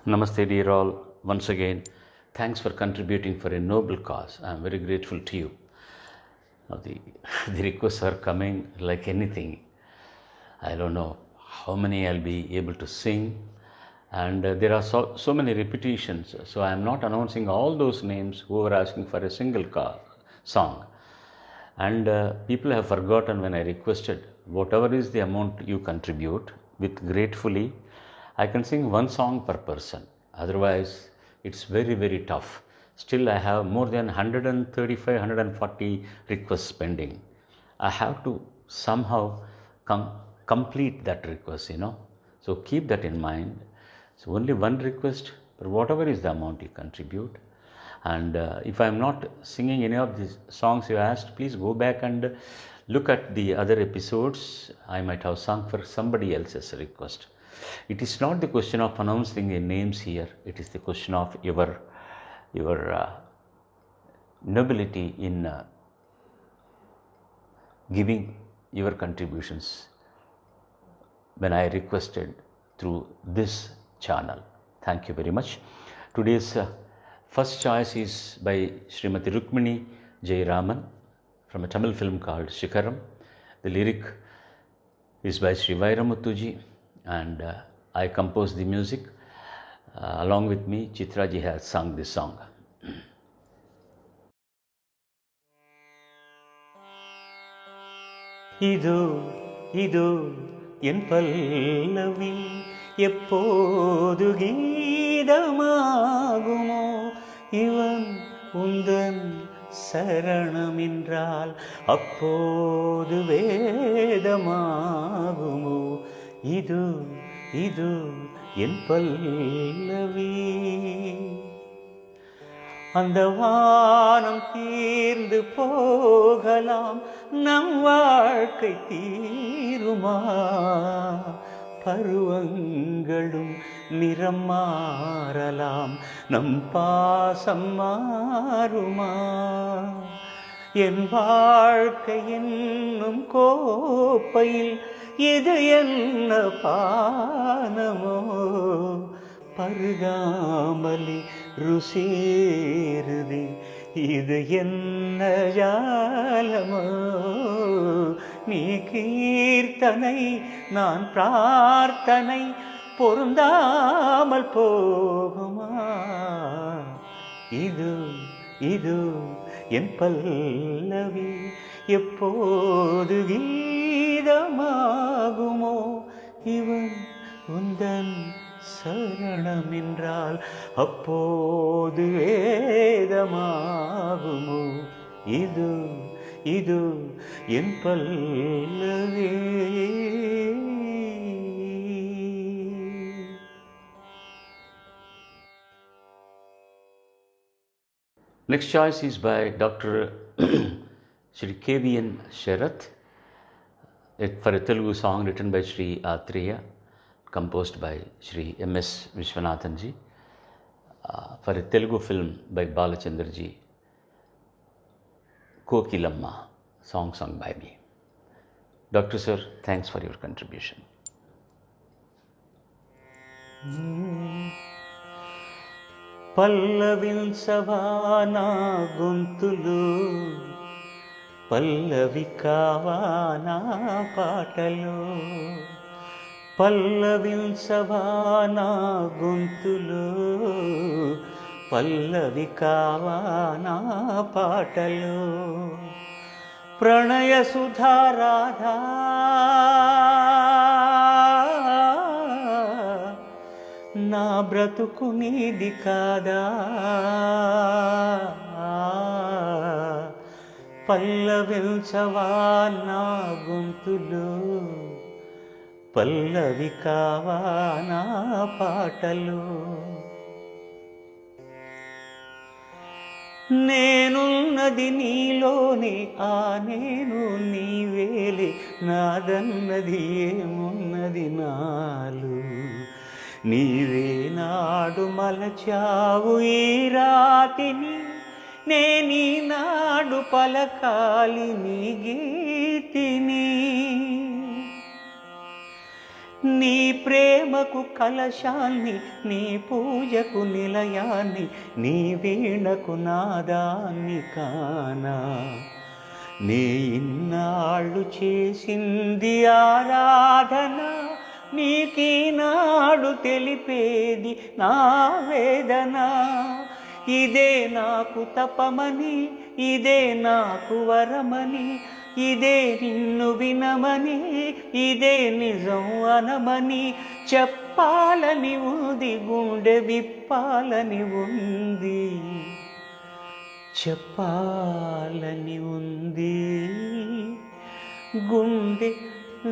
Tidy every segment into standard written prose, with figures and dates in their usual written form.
Namaste, dear all. Once again, thanks for contributing for a noble cause. I am very grateful to you. Now, the requests are coming like anything. I don't know how many I'll be able to sing, and there are so many repetitions. So I am not announcing all those names who are asking for a single song. And people have forgotten when I requested, whatever is the amount you contribute, with gratefully, I can sing one song per person. Otherwise, it's very, very tough. Still, I have more than 135, 140 requests pending. I have to somehow complete that request. So keep that in mind. So only one request for whatever is the amount you contribute. And if I am not singing any of these songs you asked, please go back and look at the other episodes. I might have sung for somebody else's request. It is not the question of announcing the names here. It is the question of your nobility in giving your contributions when I requested through this channel. Thank you very much. Today's first choice is by Srimati Rukmini Jayaraman from a Tamil film called Shikaram. The lyric is by Sri Vairamuthuji, and I composed the music. Along with me, Chitraji has sung this song. இதோ என் பல்லவி எப்போது கீதமாகுமோ இவன் உந்தன் சரணமென்றால் அப்போது வேதமாகுமோ இது என் பல்லவி அந்த வானம் தீர்ந்து போகலாம், நம் வாழ்க்கை தீருமா? பருவங்களும் நிறம் மாறலாம், நம் பாசம் மாறுமா? என் வாழ்க்கை என்னும் கோப்பையில் இது என்ன பானமோ? பருகாமலே ருசேருதே இது என்ன ஜாலமோ? நீ கீர்த்தனை நான் பிரார்த்தனை பொருந்தாமல் போகுமா? இது என் பல்லவி எப்போது கீதமாகுமோ? இவன் உந்தன் சரணமென்றால் அப்போது வேதமாகுமோ? இது என் பல்லவி. Next choice is by Dr. Sri K.V.N. Sharath for a Telugu song written by Sri Atreya, composed by Sri M.S. Vishwanathan ji, for a Telugu film by Balachandra ji, Kokilamma, song sung by me. Dr. Sir, thanks for your contribution. పల్లవించవానా గొంతులు, పల్లవి కావానా పాటలు? పల్లవించవానా గొంతులు, పల్లవి కావానా పాటలు? ప్రణయ సుధారాధా నా బ్రతుకు నీది కాదా? పల్లవించవా నా గొంతులు, పల్లవి కావా నా పాటలు? నేనున్నది నీలోనే, ఆ నేను నీవేలే, నాదన్నది ఏమున్నది నాలు? నీవే నాడు మలచావు ఈ రాతిని, నేనీ నాడు పలకాలి నీ గీతిని. నీ ప్రేమకు కలశాన్ని, నీ పూజకు నిలయాన్ని, నీ వీణకు నాదాన్ని కానా. నే ఇన్నాళ్ళు చేసింది ఆరాధన, నీకీనాడు తెలిపేది నా వేదన. ఇదే నాకు తపమని, ఇదే నాకు వరమని, ఇదే నిన్ను వినమని, ఇదే నిజం అనమని చెప్పాలని ఉంది, గుండె విప్పాలని ఉంది, చెప్పాలని ఉంది, గుండె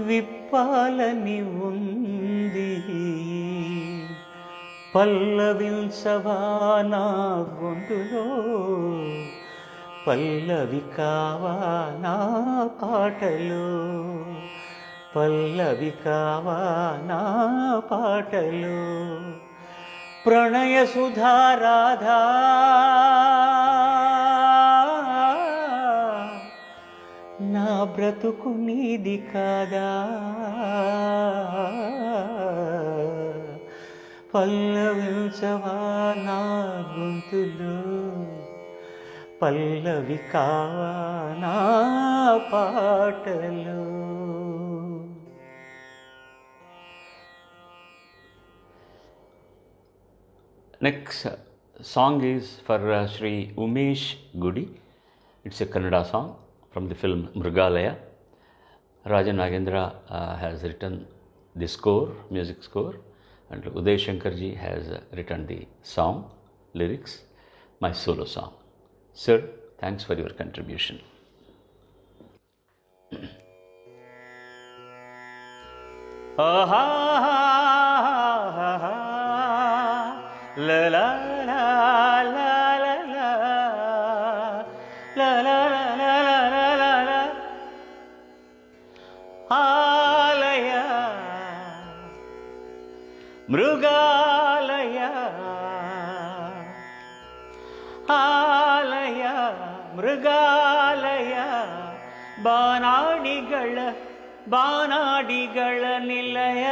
విప్పాలని ఉంది. పల్లవించవా నా గొంతులో, పల్లవి కావా నా పాటలో, పల్లవి కావా నా పాటలో. ప్రణయ సుధారాధా నా బ్రతుకు నీది కాదా. పల్లవించవా నా గొంతులో, పల్లవి కావా నా పాటలో. Next song is for Sri Umesh Gudi. It's a Kannada song from the film Mrigalaya. Rajan Nagendra has written the score, music score, and Uday Shankar ji has written the song, lyrics, my solo song. Sir, thanks for your contribution. Aha, la la la la la la la la la la la la. Alaya, Mrigalaya, Alaya, Mrigalaya, ಬಾನಾಡಿಗಳ ನಿಲಯ.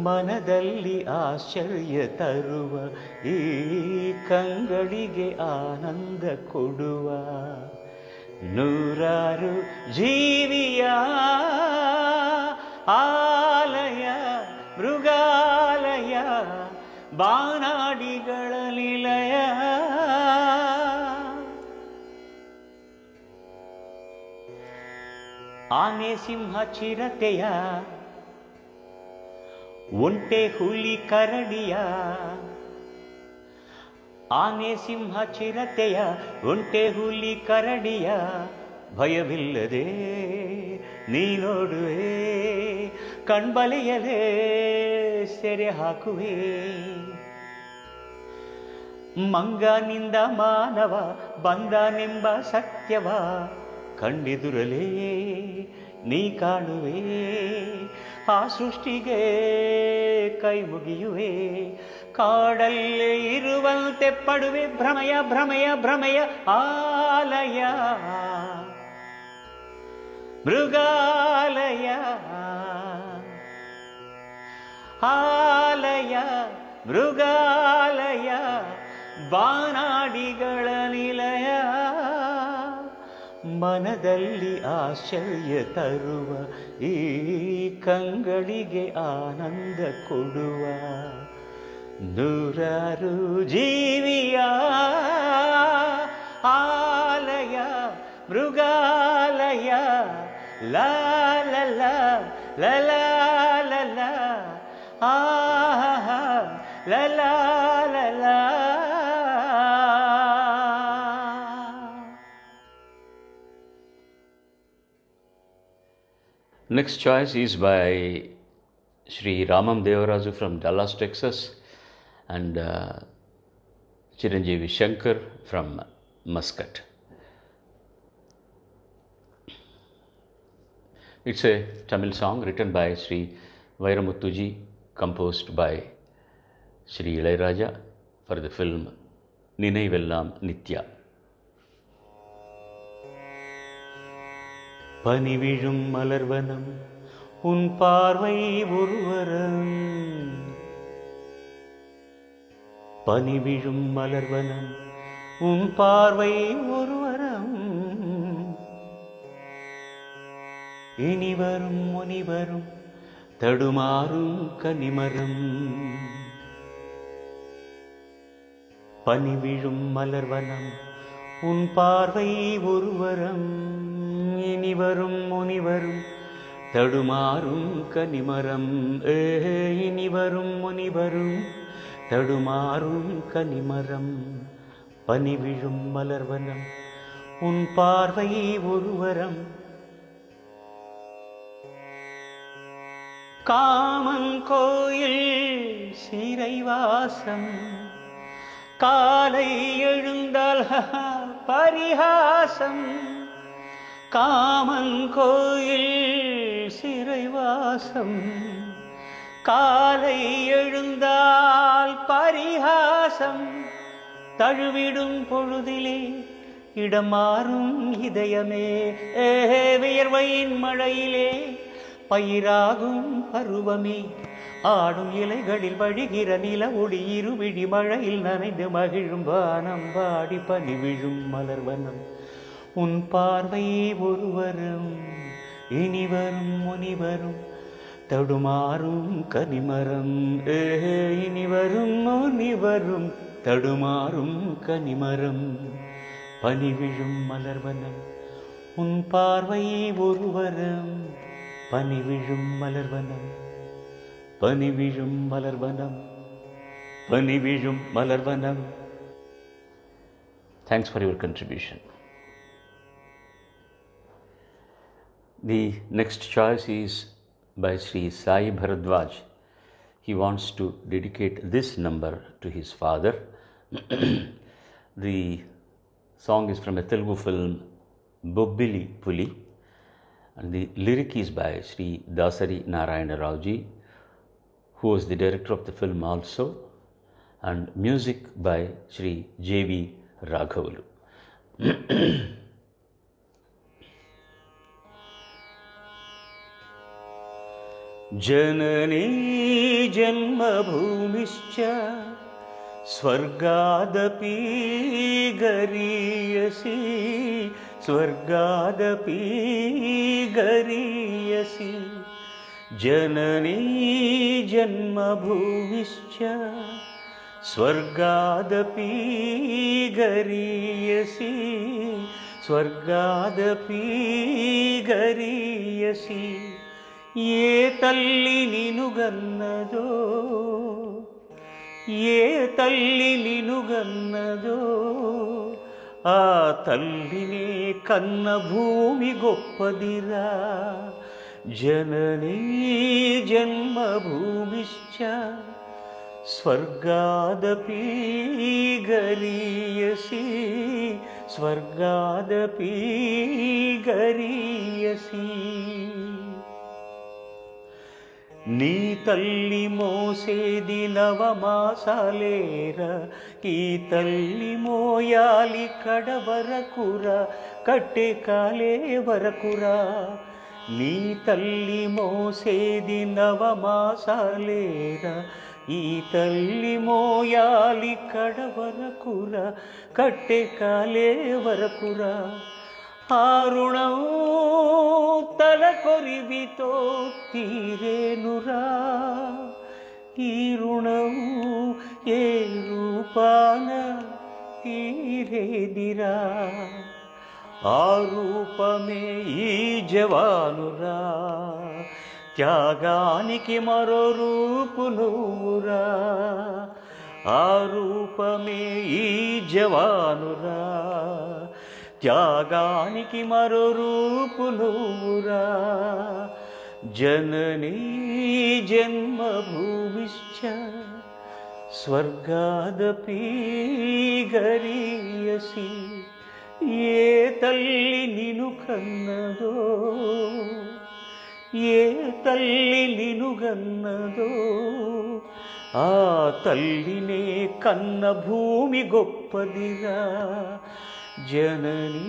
ಮನದಲ್ಲಿ ಆಶ್ಚರ್ಯ ತರುವ ಈ ಕಂಗಳಿಗೆ ಆನಂದ ಕೊಡುವ ನೂರಾರು ಜೀವಿಯ ಆಲಯ ಮೃಗಾಲಯ ಬಾನಾಡಿಗಳ ನಿಲಯ. ಆನೆ ಸಿಂಹ ಚಿರತೆಯ, ಒಂಟೆ ಹುಲಿ ಕರಡಿಯ, ಆನೆ ಸಿಂಹ ಚಿರತೆಯ, ಒಂಟೆ ಹುಲಿ ಕರಡಿಯ ಭಯವಿಲ್ಲದೆ ನೀ ನೋಡುವೆ, ಕಣ್ಬಲೆಯಲೇ ಸೆರೆ ಹಾಕುವೆ. ಮಂಗನಿಂದ ಮಾನವ ಬಂದನೆಂಬ ಸತ್ಯವ ಕಂಡಿದುರಲೇ ನೀ ಕಾಣುವೆ, ಆ ಸೃಷ್ಟಿಗೆ ಕೈ ಮುಗಿಯುವೆ, ಕಾಡಲ್ಲೇ ಇರುವಂತೆ ಪಡುವೆ ಭ್ರಮಯ ಭ್ರಮಯ ಭ್ರಮಯ ಆಲಯ ಮೃಗಾಲಯ ಆಲಯ ಮೃಗಾಲಯ ಬಾನಾಡಿಗಳ ನಿಲಯ. ಮನದಲ್ಲಿ ಆಶ್ಚರ್ಯ ತರುವ ಈ ಕಂಗಳಿಗೆ ಆನಂದ ಕೊಡುವ ನೂರಾರು ಜೀವಿಯ ಆಲಯ ಮೃಗಾಲಯ. ಲಾ ಲ ಲ ಲ ಲ ಲ ಲ ಆಹಾ ಲ ಲ ಲ ಲ. Next choice is by Sri Ramam Devaraju from Dallas, Texas, and Chiranjeevi Shankar from Muscat. It's a Tamil song written by Sri Vairamuthuji, composed by Sri Ilayaraja for the film Ninaivellam Nitya. பனிவிழும் மலர்வனம் உன் பார்வை ஒருவரம் பனி விழும் மலர்வனம் உன் பார்வை ஒருவரம் இனிவரும் முனிவரும் தடுமாறும் கனிமரம் பனி விழும் மலர்வனம் உன் பார்வை ஒருவரம் இனிவரும் முனிவரும் தடுமாறும் கனிமரம் இனிவரும் முனிவரும் தடுமாறும் கனிமரம் பனி விழும் மலர்வனம் உன் பார்வை ஒருவரம் காமன் கோயில் சிறைவாசம் காலை எழுந்தால் பரிகாசம் காமன் கோயில் சிறைவாசம் காலை எழுந்தால் பரிகாசம் தழுவிடும் பொழுதிலே இடம் மாறும் இதயமே வியர்வையின் மழையிலே பயிராகும் பருவமே ஆடும் இலைகளில் வழிகிற நில ஒளி இருவிழி மழையில் நனைந்து மகிழும் வானம் பாடி பனி விழும் மலர்வனம் உன் பார்வை ஒருவரும் இனிவரும் முனிவரும் தடுமாறும் கனிமரம் இனிவரும் முனிவரும் தடுமாறும் கனிமரம் பனி விழும் மலர்வனம் உன் பார்வை ஒருவரும் பனி விழும் மலர்வனம் பனி விழும் மலர்வனம் பனி விழும் மலர்வனம். Thanks for your contribution. The next choice is by Sri Sai Bharadwaj. He wants to dedicate this number to his father. The song is from a Telugu film Bobbili Puli, and the lyric is by Sri Dasari Narayana Rauji, who was the director of the film also, and music by Sri J.V. Raghavalu. जननी जन्मभूमिश्च स्वर्गादपि गरीयसी स्वर्गादपि गरीयसी जननी जन्मभूमिश्च स्वर्गादपि गरीयसी स्वर्गादपि गरीयसी ఏ తల్లి నినుగన్నదో ఏ తల్లి నినుగన్నదో ఆ తల్లినే కన్న భూమి గొప్పదిరా జననీ జన్మభూమిశ్చ స్వర్గాదపి గరీయసి స్వర్గాదపి గరీయసి నీ తల్లి మోసేది నవమాసాలేరా ఈ తల్లి మోయాలి కడవరకురా కట్టె కాలే వరకురా నీ తల్లి మోసేది నవమాసాలేరా ఈ తల్లి మోయాలి కడవరకురా కట్టె కాలే వరకురా ఆ రుణం తల కొరివితో తీరేనురా ఈ రుణం ఏ రూపాన తీరేదిరా ఆ రూపమే ఈ జవానురా త్యాగానికి మరో రూపు నువ్వురా ఆ రూపమే ఈ జవానురా త్యాగానికి మరో రూపు నువ్వురా జననీ జన్మభూమిశ్చ స్వర్గాదపి గరీయసి ఏ తల్లి నిను కన్నదో ఏ తల్లి నిను గన్నదో ఆ తల్లినే కన్న భూమి గొప్పదిరా జననీ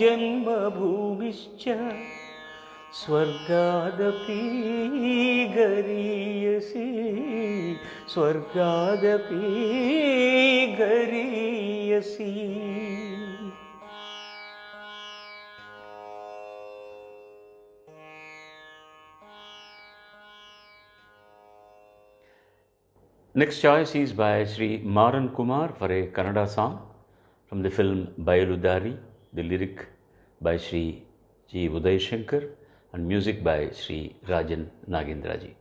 జన్మభూమిశ్చ ಸ್ವರ್ಗಾದಪಿ ಗರೀಯಸಿ ಸ್ವರ್ಗಾದಪಿ ಗರೀಯಸಿ. Next choice is by Sri Maran Kumar for a Kannada song from the film Bayaludari, the lyric by Sri G. Uday Shankar and music by Sri Rajan Nagendraji.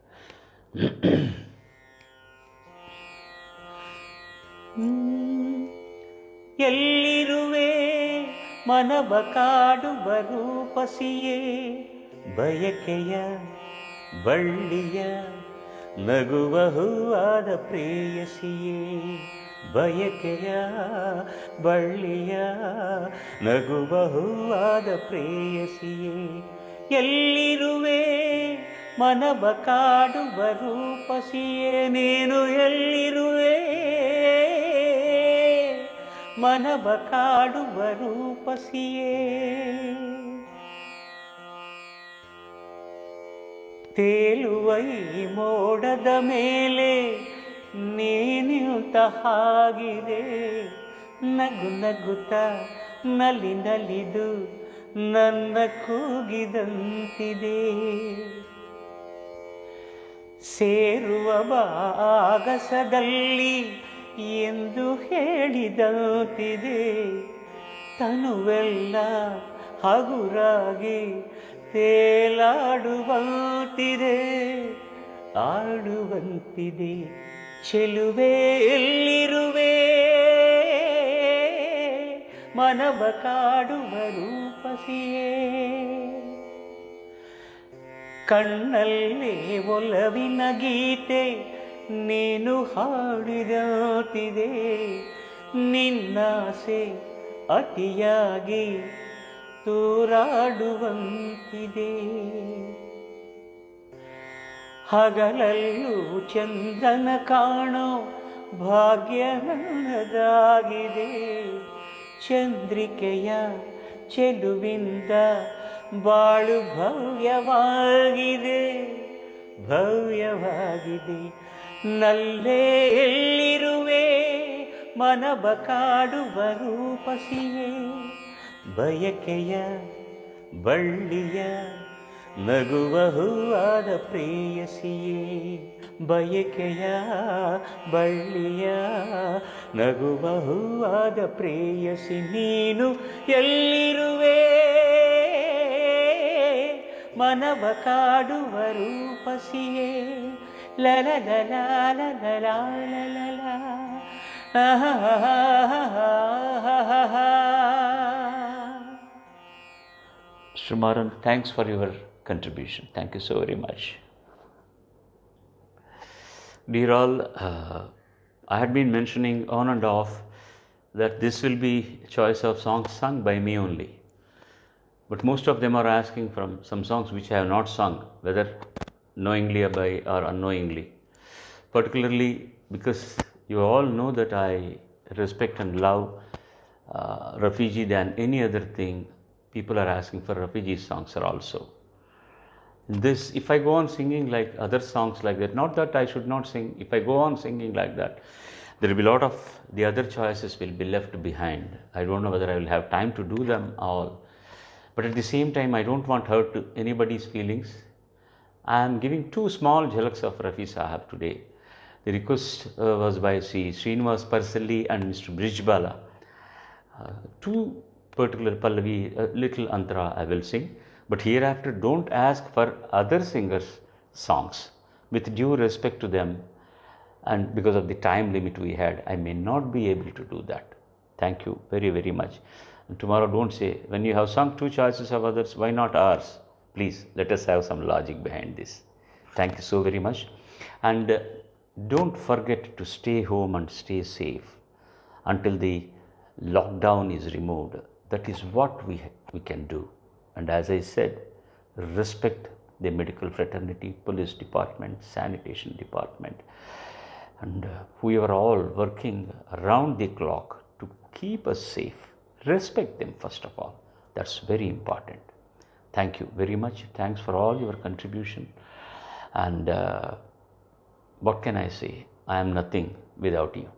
ಎಲ್ಲಿರುವೆ ಮನವ ಕಾಡುವ ರೂಪಸಿಯೇ ಬಯಕೆಯ ಬಳ್ಳಿಯ ನಗುವ ಹೂವಾದ ಪ್ರೇಯಸಿಯೇ ಬಯಕೆಯ ಬಳ್ಳಿಯ ನಗುವ ಹೂವಾದ ಪ್ರೇಯಸಿಯೇ. ಎಲ್ಲಿರುವೆ ಮನವ ಕಾಡುವ ರೂಪಸಿಯೇ ನೀನು ಎಲ್ಲಿರುವೆ ಮನವ ಕಾಡುವ ರೂಪಸಿಯೇ. ತೇಲುವ ಈ ಮೋಡದ ಮೇಲೆ ನೀನಿಂತ ಹಾಗಿದೆ ನಗು ನಗುತ್ತ ನಲಿ ನಲಿದು ನನ್ನ ಕೂಗಿದಂತಿದೆ. ಸೇರುವ ಭಾಗಸದಲ್ಲಿ ಎಂದು ಹೇಳಿದಂತಿದೆ ತನುವೆಲ್ಲ ಹಗುರಾಗಿ ತೇಲಾಡುವಂತಿದೆ ಆಡುವಂತಿದೆ. ಚೆಲುವೆ ಎಲ್ಲಿರುವೆ ಮನವ ಕಾಡುವ ರೂಪಸಿಯೇ. ಕಣ್ಣಲ್ಲೇ ಒಲವಿನ ಗೀತೆ ನೀನು ಹಾಡಿದಂತಿದೆ ನಿನ್ನಾಸೆ ಅತಿಯಾಗಿ ತೂರಾಡುವಂತಿದೆ. ಹಗಲಲ್ಲೂ ಚಂದನ ಕಾಣೋ ಭಾಗ್ಯ ನನ್ನದಾಗಿದೆ ಚಂದ್ರಿಕೆಯ ಚೆಲುವಿಂದ ಬಾಳು ಭವ್ಯವಾಗಿದೆ ಭವ್ಯವಾಗಿದೆ. ನಲ್ಲೇ ಎಲ್ಲಿರುವೆ ಮನವ ಕಾಡುವ ರೂಪಸಿಯೇ ಬಯಕೆಯ ಬಳ್ಳಿಯ ನಗುವ ಹೂವಾದ ಪ್ರೇಯಸಿಯೇ ಬಯಕೆಯ ಬಳ್ಳಿಯ ನಗುವ ಹೂವಾದ ಪ್ರೇಯಸಿ. ನೀನು ಎಲ್ಲಿರುವೆ ಮನವ ಕಾಡುವ ರೂಪಸಿಯೇ ಲಲಲಲಲಲಲಲಲಲ. Mr. Maran, thanks for your contribution. Thank you so very much. Dear all, I had been mentioning on and off that this will be choice of songs sung by me only. But most of them are asking from some songs which I have not sung, whether knowingly by or unknowingly. Particularly because you all know that I respect and love Rafiji than any other thing. People are asking for Rafiji songs also. This, if I go on singing like other songs like that, not that I should not sing, if I go on singing like that, there will be a lot of the other choices will be left behind. I don't know whether I will have time to do them all. But at the same time, I don't want hurt to anybody's feelings. I am giving two small jhalaks of Rafi Sahab today. The request was by Sri Srinivas Parsalli and Mr. Brijbala. Two particular Pallavi, little Antara I will sing. But hereafter, don't ask for other singers' songs. With due respect to them, and because of the time limit we had, I may not be able to do that. Thank you very, very much. And tomorrow, don't say, when you have sung two choices of others, why not ours? Please, let us have some logic behind this. Thank you so very much. And don't forget to stay home and stay safe until the lockdown is removed. That is what we can do. And as I said, respect the medical fraternity, police department, sanitation department, and we are all working around the clock to keep us safe. Respect them first of all. That's very important. Thank you very much. Thanks for all your contribution. And what can I say? I am nothing without you.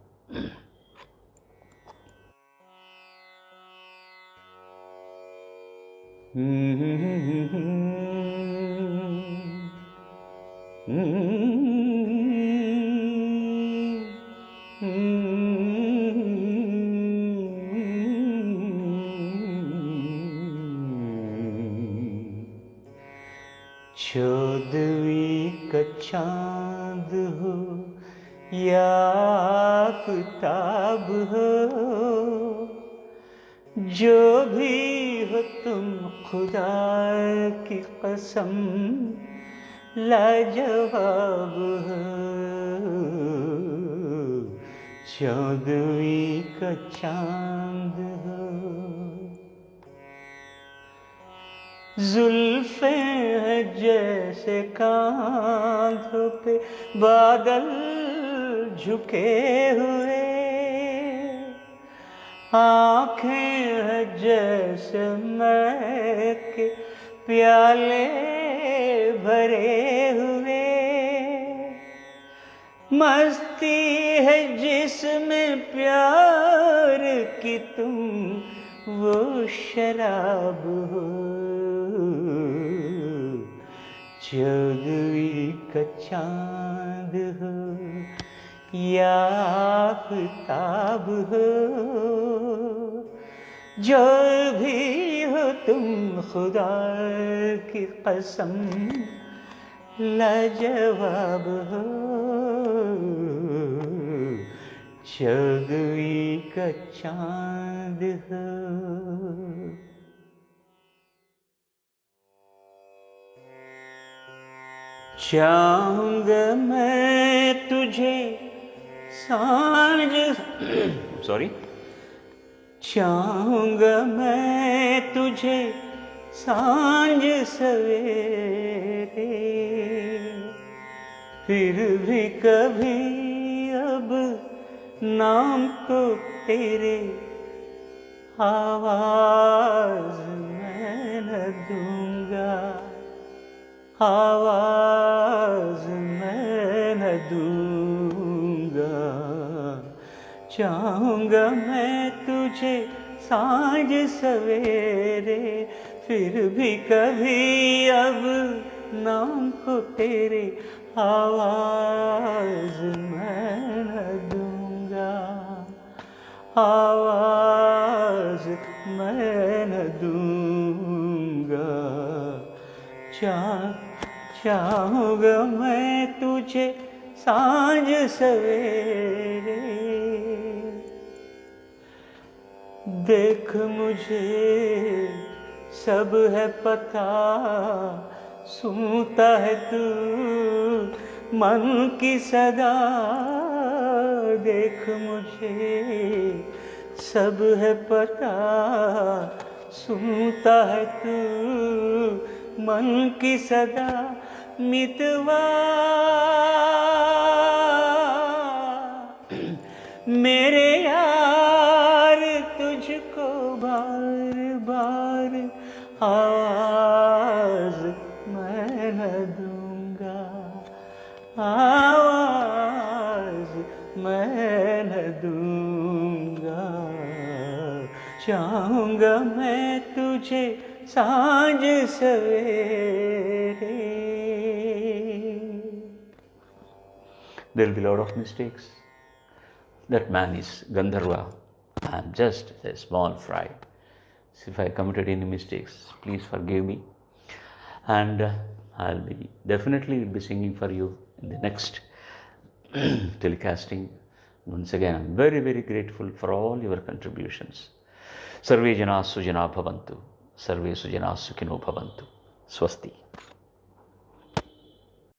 चौदहवीं का चांद हो या आफताब हो, जो भी हो तुम खुदा की कसम लाजवाब हो। चौदहवीं का चांद हो, जुल्फे हैं जैसे कांधों पे बादल झुके हुए, आँखें हैं जैसे मय के प्याले भरे हुए, मस्ती है जिसमें प्यार की तुम वो शराब हो। चौदहवीं का चांद हो या आफताब हो, जो भी हो तुम खुदा की कसम लाजवाब हो। चौदहवीं का चांद हो। चाहूँगा मैं तुझे सांझ Sorry. चाहूँगा मैं तुझे सांझ सवेरे, फिर भी कभी अब नाम को तेरे आवाज मैं न दूंगा, आवाज मैं न दूंगा। चाहूँगा मैं तुझे सांझ सवेरे, फिर भी कभी अब नाम को तेरे आवाज मैं न दूंगा, आवाज मैं न दूंगा। चाहूँगा मैं तुझे सांझ सवेरे, देख मुझे सब है पता, सुनता है तू मन की सदा। देख मुझे सब है पता, सुनता है तू मन की सदा। मितवा मेरे यार तुझको बार बार आवाज मैं न दूंगा, आवाज मैं न दूंगा। चाहूँगा मैं तुझे सांझ सवेरे। There will be a lot of mistakes. That man is Gandharva. I am just a small fry. So if I committed any mistakes, please forgive me. And I'll be definitely be singing for you in the next telecasting. Once again, I'm very, very grateful for all your contributions. Sarve jana sujana bhavantu. Sarve sujana sukhino bhavantu. Swasti.